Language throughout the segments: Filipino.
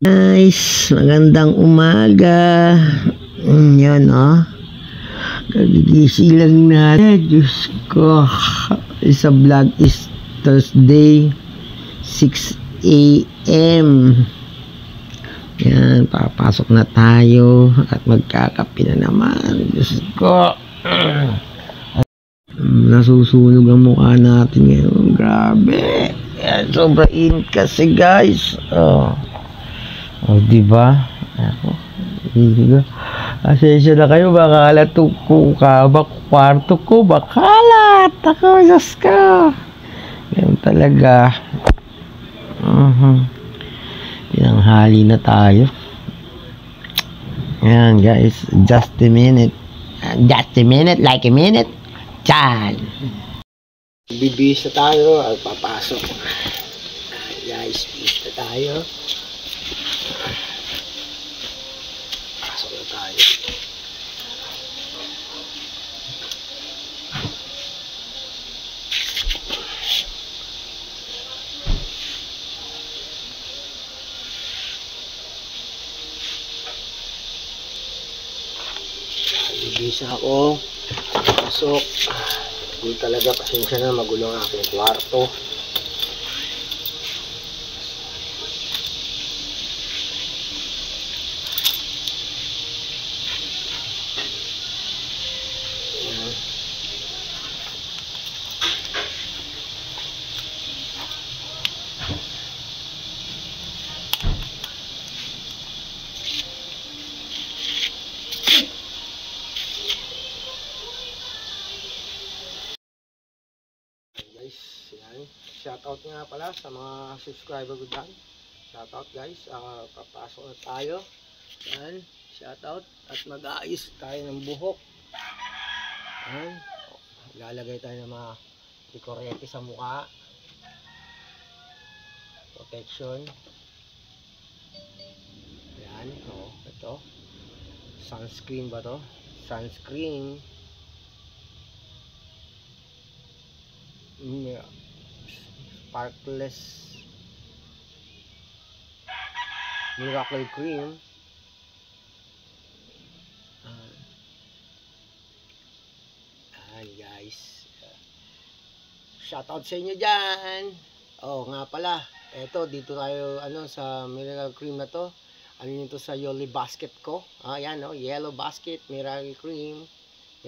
Guys, magandang umaga. Yan kagigising lang natin. Diyos ko, isa vlog is Thursday 6 AM. Yan, papasok na tayo at magkakape na naman. Diyos ko, nasusunog ang mukha natin ngayon. Grabe. Yan, sobra init kasi guys. Diba? Asensya na kayo, bakalat ko kwarto ko, bakalat ako, Diyos ko. Yan talaga. Pinanghali na tayo. Yan guys, just a minute, like a minute. Chan! Bibis na tayo, papasok. Guys, bis na tayo. Pasok na tayo. Bibis ako. Pasok. Hindi talaga, pasensya na, magulo ang aking kwarto. Shoutout nga pala sa mga subscriber ko dyan. Shoutout guys, papasok na tayo. Yan, shoutout. At mag-aayos tayo ng buhok. Yan, lalagay tayo ng mga dekorete sa mukha. Protection. Yan, ito. Sunscreen ba to? Sunscreen. Sparkless Miracle Cream. Guys, shoutout sa inyo dyan. Nga pala, eto dito tayo sa Miracle Cream na to. Nito sa Yellow Basket ko. Yan Yellow Basket Miracle Cream.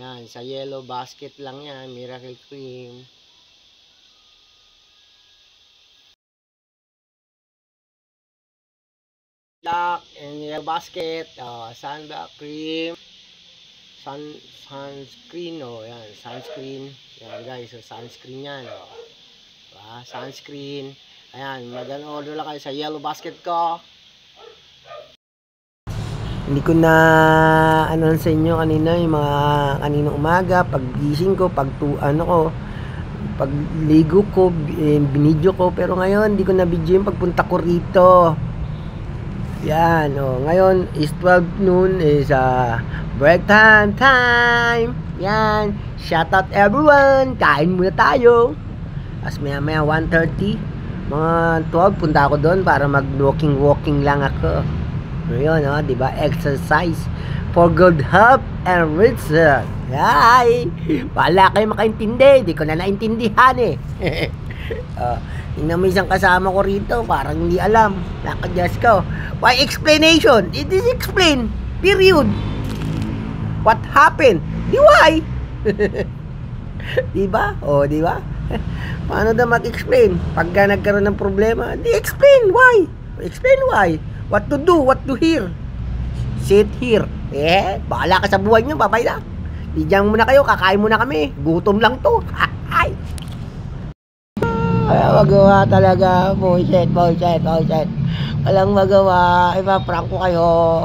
Yan, sa Yellow Basket lang yan, Miracle Cream. Black and Yellow Basket, sunblock cream, sunscreen, yan, sunscreen, yan guys, sunscreen yan, sunscreen, ayan, mag-order lang kayo sa Yellow Basket ko. Hindi ko na sa inyo kanina, yung mga kaninang umaga, paggising ko, pagligo ko, binidyo ko, pero ngayon, hindi ko na video yung pagpunta ko rito. Yan, ngayon is 12 noon, is break time. Yan, shout out everyone, kain muna tayo. As maya 1:30, mga 12 punta ako doon para mag walking lang ako. Ngayon, diba, exercise for good health and result. Ay, wala kayo makaintindi, di ko na naintindihan Tingnan mo isang kasama ko rito, parang hindi alam. Nakadyas ko. Why explanation? It is explain. Period. What happened? Di why? Diba? Diba? Paano daw mag-explain? Pagka nagkaroon ng problema, di explain why. Explain why. What to do, what to hear. Sit here. Bahala ka sa buhay nyo, babay na. Diyan muna kayo, kakain muna kami. Gutom lang to. Ay. Kaya magawa talaga, bullshit. Walang magawa, ipaprank ko kayo.